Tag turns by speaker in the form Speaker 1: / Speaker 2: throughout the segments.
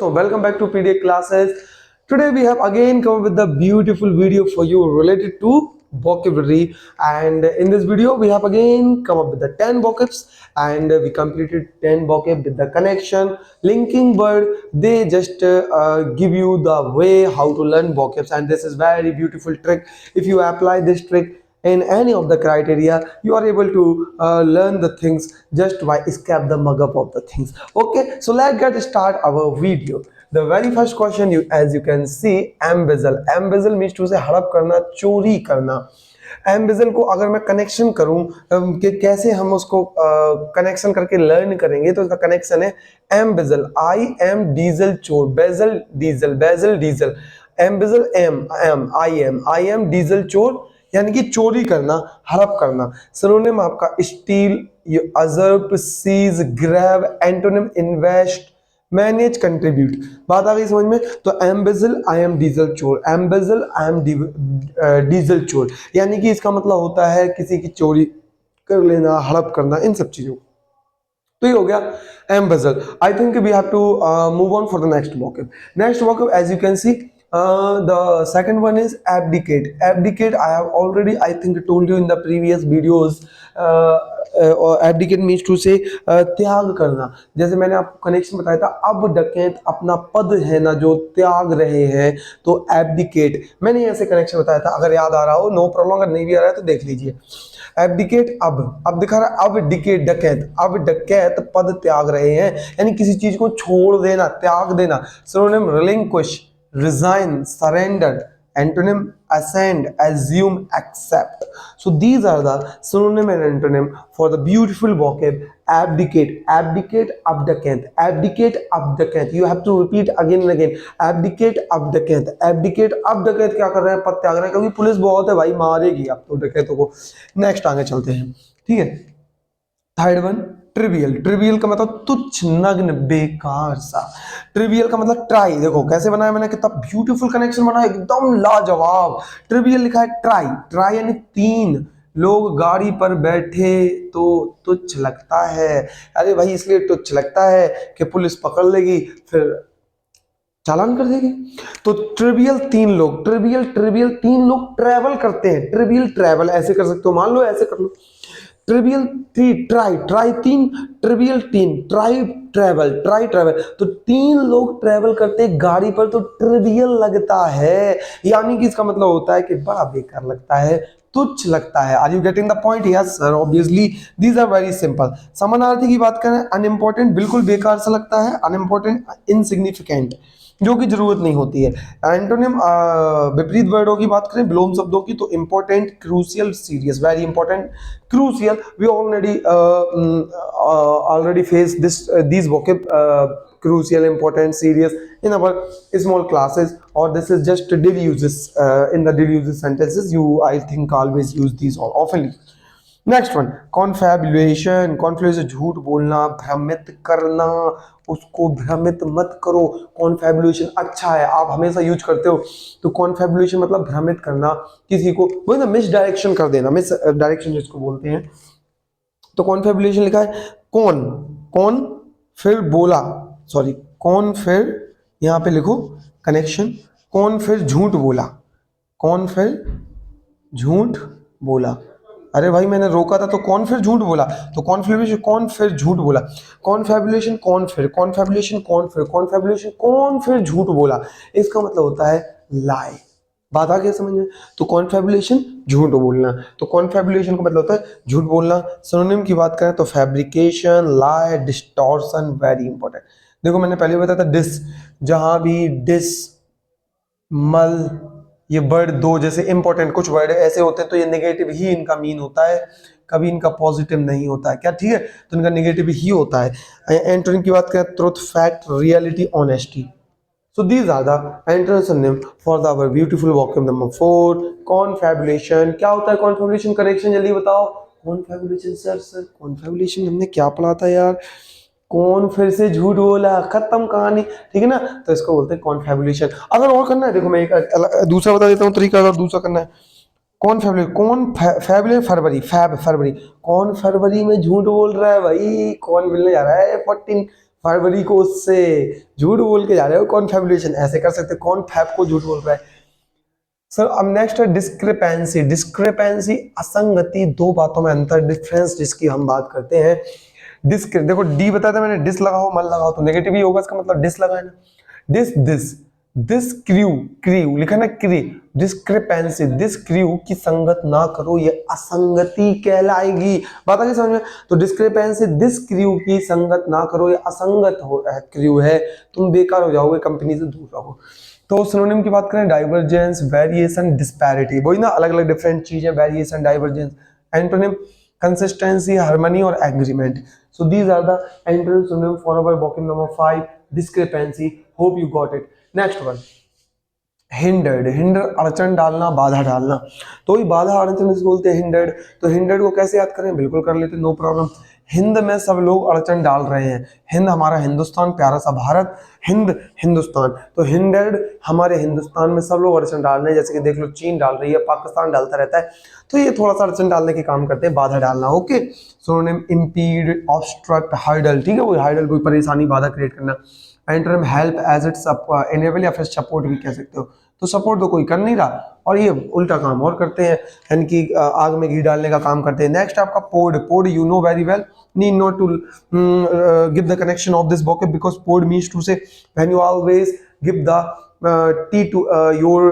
Speaker 1: दोस्तों, welcome back to PDA classes. Today we have again come with the beautiful video for you related to vocabulary, and in this video we have again come up with the 10 vocabs, and we completed 10 vocab with the connection, linking word. They just give you the way how to learn vocabs, and this is very beautiful trick. If you apply this trick in any of the criteria, you are able to learn the things just by escape the mug up of the things. Okay, so let's get start our video. The very first question, you as you can see, embezzle means to say हड़प करना, चोरी करना. एम्बिजल को अगर मैं connection करूं कि कैसे हम उसको कनेक्शन करके लर्न करेंगे, तो इसका कनेक्शन है एम्बिजल, आई एम डीजल चोर, bezel diesel, embezzle I am diesel चोर, यानी कि चोरी करना, हड़प करना. सिनोनिम आपका steal, usurp, seize, grab. Antonym invest, manage, contribute. बात आ गई समझ में? तो एम्बेजल आई एम डीजल चोर, एम्बेजल आई एम डीजल चोर, यानी कि इसका मतलब होता है किसी की चोरी कर लेना, हड़प करना, इन सब चीजों. तो ये हो गया embezzle. I think we have to move on for the next vocab. Next vocab as you can see, the second one is abdicate. I have already, I think, told you in the previous videos. Abdicate means to say त्याग करना. जैसे मैंने आपको connection बताया था, अब डकैत अपना पद है ना जो त्याग रहे हैं, तो abdicate. मैंने ऐसे कनेक्शन बताया था, अगर याद आ रहा हो नो प्रॉब्लम, अगर नहीं भी आ रहा है तो देख लीजिए. एब्डिकेट, अब दिखा रहा है, अब डिकेट डकैत, अब डकैत पद त्याग रहे हैं, यानी किसी चीज को छोड़ देना, त्याग देना. Synonym relinquish, resign, surrender. Antonym ascend, assume, accept. So these are the synonym and antonym for the beautiful vocab abdicate, abdicate. You have to repeat again and again. Abdicate, क्या कर रहे हैं? पद त्याग रहे हैं, क्योंकि पुलिस बहुत है भाई, मारेगी आप तो डकैतों को. नेक्स्ट आगे चलते हैं, ठीक है. थर्ड वन, ट्रिवियल का मतलब तुच्छ, नग्न, बेकार सा. ट्रिवियल का मतलब ट्राई. देखो कैसे बनाया मैंने, कितना ब्यूटीफुल कनेक्शन बनाया, एकदम लाजवाब. ट्रिवियल लिखा है ट्राई यानी तीन लोग गाड़ी पर बैठे तो तुच्छ लगता है. अरे भाई इसलिए तुच्छ लगता है कि पुलिस पकड़ लेगी, फिर चालान कर देगी. तो ट्रिवियल तीन लोग, ट्रिवियल तीन लोग ट्रैवल करते हैं. ट्रिवियल ट्रैवल ऐसे कर सकते हो, मान लो ऐसे कर लो. ट्रिवियल ट्राई तीन, ट्रिवियल तीन, ट्रैवल. तो तीन लोग ट्रैवल करते हैं गाड़ी पर, तो ट्रिवियल लगता है, यानी कि इसका मतलब होता है कि बड़ा बेकार लगता है, तुच्छ लगता है. Are you getting the point? Yes sir, obviously these are very simple. समानार्थी की बात करें, अनइम्पोर्टेंट, बिल्कुल बेकार सा लगता है, अनइम्पोर्टेंट, इनसिग्निफिकेंट, जो कि जरूरत नहीं होती है. एंटोनिम विपरीत वर्डों की बात करें, विलोम शब्दों की, तो important, crucial, serious. Very important, crucial. We already face these vocab, crucial, important, serious, in our small classes, or this is just daily uses. In the daily uses sentences, you I think always use these all oftenly. Next one, confabulation. Conflation, झूठ बोलना, भ्रमित करना. उसको भ्रमित मत करो. कॉन्फैबुलेशन अच्छा है, आप हमेशा यूज करते हो. तो कॉन्फैबुलेशन मतलब भ्रमित करना, किसी को वही ना, मिस डायरेक्शन कर देना, मिस डायरेक्शन जिसको बोलते हैं. तो कॉन्फैबुलेशन लिखा है कौन फिर बोला, सॉरी, कौन फिर, यहाँ पे लिखो कनेक्शन, कौन फिर झूठ बोला. अरे भाई मैंने रोका था, तो कौन फिर झूठ बोला. तो कॉन्फ्लुएशन, कौन फिर झूठ बोला. कॉन्फैबुलेशन, कौन फिर झूठ बोला. इसका मतलब होता है लाई. बात आ गया समझ में? तो कॉन्फैबुलेशन, झूठ बोलना. तो कॉन्फैबुलेशन का मतलब होता है झूठ बोलना. सिनोनिम की बात करें तो फैब्रिकेशन, लाई, डिस्टॉर्शन. Very important. देखो मैंने पहले बताया था डिस, जहां भी डिस, मल, ये वर्ड दो जैसे इंपॉर्टेंट कुछ वर्ड ऐसे होते हैं, तो ये नेगेटिव ही इनका मीन होता है, कभी इनका पॉजिटिव नहीं होता है. क्या ठीक है? तो इनका नेगेटिव ही होता है. एंटोनिम की बात करें, truth, fact, reality, honesty. So these are the antonym for our beautiful vocab number 4, confabulation. क्या होता है कॉन्फैबुलेशन? करेक्शन जल्दी बताओ. कॉन्फैबुलेशन सर कॉन्फैबुलेशन हमने क्या पढ़ा था यार? कौन फिर से झूठ बोला, खत्म कहानी, ठीक है ना? तो इसको बोलते हैं कॉन्फैबुलेशन. अगर और करना है, देखो मैं एक दूसरा बता देता हूँ तरीका. अगर दूसरा करना है, फरवरी, कौन फरवरी में झूठ बोल रहा है भाई? कौन मिलने जा रहा है 14 फरवरी को उससे झूठ बोल के जा रहे हो, कॉन्फेबुलेशन ऐसे कर सकते, कौन फैब को झूठ बोल रहा है सर। अब नेक्स्ट है डिस्क्रिपेंसी। डिस्क्रिपेंसी असंगति, दो बातों में अंतर, डिफरेंस जिसकी हम बात करते हैं। देखो डी बताया था मैंने, डिस लगाओ मत लगाओ तो नेगेटिव ही होगा, इसका मतलब डिस लगाए ना। दिस क्रू, क्रू लिखा ना क्री, डिस्क्रिपेंसी, दिस क्रू की संगत ना करो, ये असंगति कहलाएगी। बात आ गई समझ में? तो डिस्क्रिपेंसी, दिस क्रू की संगत ना करो, ये असंगत क्रू है, तुम बेकार हो जाओगे, कंपनी से दूर रहो। तो सिनोनिम की बात करें, डाइवर्जेंस, वेरिएशन, डिस्पैरिटी, वही ना, अलग अलग डिफरेंट चीजें, variation, divergence. Antonym consistency, harmony और agreement. So these are the antonym synonym for our vocab number 5, discrepancy. Hope you got it. Next one, hindered. Hinder अड़चन डालना, बाधा डालना, तो ही बाधा अड़चन इसको बोलते हैं हिंडर्ड। तो हिंडर्ड को कैसे याद करें, बिल्कुल कर लेते, नो प्रॉब्लम। हिंद में सब लोग अड़चन डाल रहे हैं, हिंद हमारा हिंदुस्तान, प्यारा सा भारत, हिंद हिंदुस्तान, तो हिंडर्ड हमारे हिंदुस्तान में सब लोग अड़चन डाल रहे हैं, जैसे कि देख लो चीन डाल रही है, पाकिस्तान डालता रहता है, तो ये थोड़ा सा अड़चन डालने के काम करते हैं, बाधा डालना। Okay, synonym impede, obstruct, hinder, ठीक है, वो हाइडल कोई परेशानी, बाधा क्रिएट करना। Antonym help, as it's enable या फिर सपोर्ट भी कह सकते हो। तो सपोर्ट तो कोई कर नहीं रहा और ये उल्टा काम और करते हैं, यानी कि आग में घी डालने का काम करते हैं। नेक्स्ट आपका pod. Pod you know very well, need not to give the connection of this vocab because pod means to say when you always give the tea to your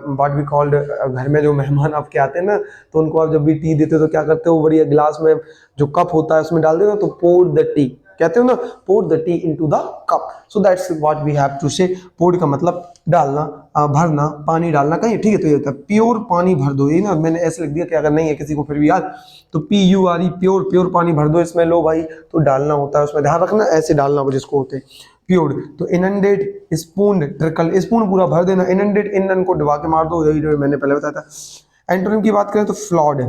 Speaker 1: what we called, घर में जो मेहमान आपके आते हैं ना, तो उनको आप जब भी टी देते हो तो क्या करते हो, बढ़िया गिलास में जो कप होता है उसमें डाल देते हो, तो पोड द टी कहते हो ना, pour the tea into the cup. So that's what we have to say. Pour का मतलब डालना, भरना, पानी डालना कहीं, ठीक है। तो ये होता है प्योर पानी भर दो, ये ना मैंने ऐसे लिख दिया कि अगर नहीं है किसी को फिर भी याद, तो PURE, प्योर, प्योर पानी भर दो इसमें, लो भाई, तो डालना होता है उसमें, ध्यान रखना ऐसे डालना वो जिसको होते हैं प्योर। तो इनंडेट, स्पून, ट्रिकल, स्पून पूरा भर देना, इनंडेट, इन को डुबा के मार दो, यही मैंने पहले बताया था। एंटोनिम की बात करें तो फ्लॉड,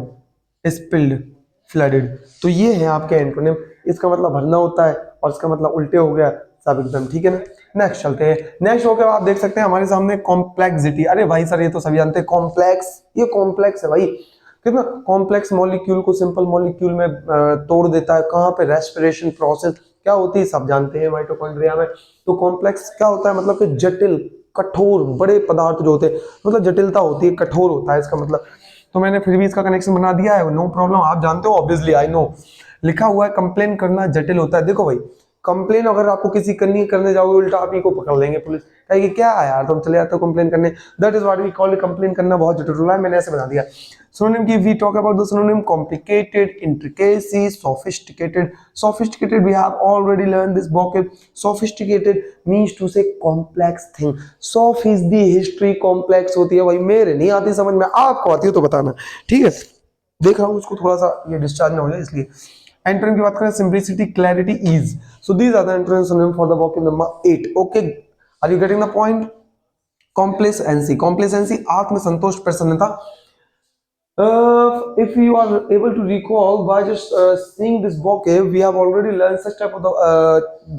Speaker 1: स्पिल्ड, फ्लडेड, तो ये है आपके एंटोनिम। इसका मतलब भरना होता है और इसका मतलब उल्टे हो गया, सब एकदम ठीक है ना। नेक्स्ट चलते हैं। नेक्स्ट हो गया, आप देख सकते हैं हमारे सामने कॉम्प्लेक्सिटी। अरे भाई सर ये तो सभी जानते हैं, कॉम्प्लेक्स, ये कॉम्प्लेक्स है भाई, कितना कॉम्प्लेक्स मॉलिक्यूल को सिंपल मॉलिक्यूल में तोड़ देता है। कहाँ पे, रेस्पिरेशन प्रोसेस क्या होती है सब जानते हैं, माइटोकॉन्ड्रिया में। तो कॉम्प्लेक्स क्या होता है, मतलब कि जटिल, कठोर, बड़े पदार्थ जो होते हैं, मतलब जटिलता होती है, कठोर होता है इसका मतलब। तो मैंने फिर भी इसका कनेक्शन बना दिया है, नो प्रॉब्लम, आप जानते हो ऑब्वियसली, आई नो। लिखा हुआ है कंप्लेन करना जटिल होता है। देखो भाई, कंप्लेन अगर आपको किसी करने जाओगे, उल्टा आप ही को पकड़ लेंगे पुलिस, कहेगी क्या है यार तुम चले जाते हो कंप्लेन करने। That is what we call complain करना बहुत जटिल होता है, मैंने ऐसे बना दिया। सिनोनिम की we talk about the synonym, complicated, intricacy, sophisticated. Sophisticated we have already learn this vocab। Sophisticated means to say complex thing. Soph is the history, complex होती है भाई, मेरे नहीं आती समझ में, आपको आती है तो बताना, ठीक है। देख रहा हूँ उसको थोड़ा सा ये डिस्चार्ज ना हो जाए इसलिए। एंटोनिम की बात करें, simplicity, clarity, ease. So these are the antonym synonym for the vocab number 8। Okay, are you getting the point? Complacency, complacency आत्मसंतोष, प्रसन्नता। If you are able to recall by just seeing this vocab, we have already learned such type of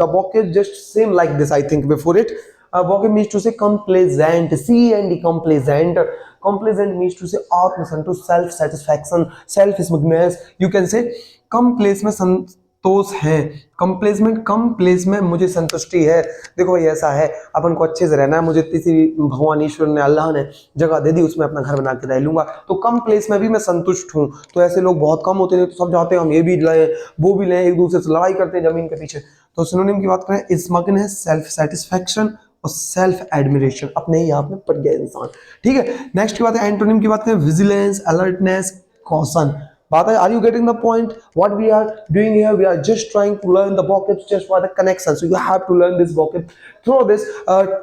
Speaker 1: the vocab just same like this. I think before it, vocab means to say complacent, C and D, complacent. Complacent means to say आत्मसंतोष, self satisfaction, self smugness. You can say come place में संतोष है, कम place में, कम place में मुझे संतुष्टि है। देखो भाई ऐसा है, अपन को अच्छे से रहना है, मुझे किसी भगवान ईश्वर ने, अल्लाह ने जगह दे दी, उसमें अपना घर बना के रह लूंगा, तो कम प्लेस में भी मैं संतुष्ट हूँ। तो ऐसे लोग बहुत कम होते हैं, तो सब चाहते हैं हम ये भी लें वो भी लें, एक दूसरे से लड़ाई करते हैं जमीन के पीछे। तो सिनोनिम की बात करें, स्मगन है, सेल्फ सेटिस्फैक्शन और सेल्फ एडमिरेशन, अपने ही आप में पड़ गया इंसान, ठीक है। नेक्स्ट की बात है, एंटोनिम की बात करें, विजिलेंस, अलर्टनेस, कॉशन। बात है, are you getting the point? What we are doing here, we are just trying to learn the vocab just for the connection. So you have to learn this vocab through this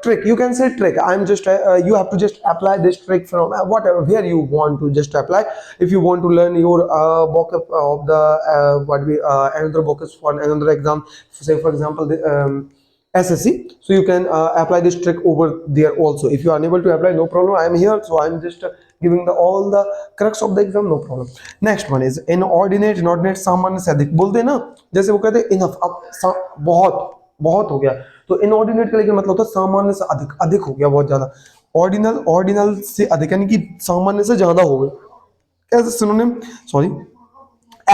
Speaker 1: trick. You can say trick. I'm just you have to just apply this trick from whatever where you want to just apply. If you want to learn your vocab of the another vocab for another exam, say for example the SSC, so you can apply this trick over there also. If you are unable to apply, no problem, I am here, so I'm just giving all the crux of the exam, no problem. Next one is inordinate, inordinate सामान्य से अधिक, बोलते हैं ना, जैसे वो कहते हैं इनफ, अब बहुत हो गया, तो इनऑर्डिनेट का लेकिन मतलब होता है सामान्य से अधिक, अधिक हो गया बहुत ज्यादा। ऑर्डिनल, ऑर्डिनल से अधिक, यानी कि सामान्य से ज्यादा हो गया। ऐसे सिनोनिम, सॉरी,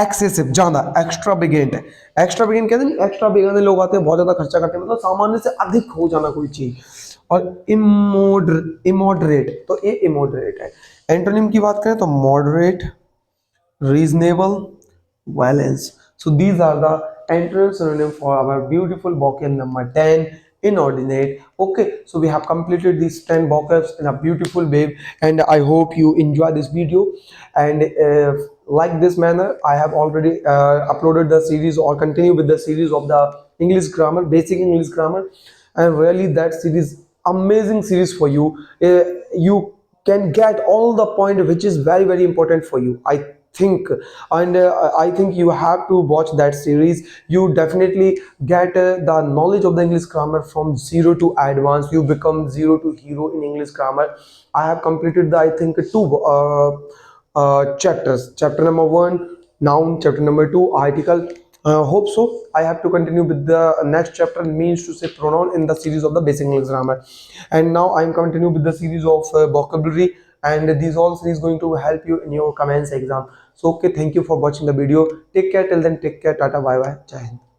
Speaker 1: एक्सेसिव, ज्यादा, एक्स्ट्रावेगेंट है। एक्स्ट्रावेगेंट कहते हैं, एक्स्ट्रावेगेंट लोग आते हैं बहुत ज्यादा खर्चा करते हैं, मतलब सामान्य से अधिक हो जाना कोई चीज। और इमोडरेट, तो ये इमोडरेट है। एंटोनिम की बात करें तो moderate, reasonable, balance. So these are the entrance synonym for our beautiful vocab number 10, inordinate. Okay, so we have completed these 10 vocabs in a beautiful way, and I hope you enjoy this video. And like this manner, I have already uploaded the series or continue with the series of the English grammar, basic English grammar, and really that series, amazing series for you. You can get all the point which is very very important for you, I think. And I think you have to watch that series. You definitely get the knowledge of the English grammar from zero to advanced. You become zero to hero in English grammar. I have completed the, I think, two chapters. Chapter number 1, noun. Chapter number 2, article. Hope so. I have to continue with the next chapter, means to say pronoun, in the series of the basic English grammar. And now I am continue with the series of vocabulary, and these all series going to help you in your comments exam. So okay, thank you for watching the video. Take care till then. Take care. Tata. Bye bye. Jai Hind.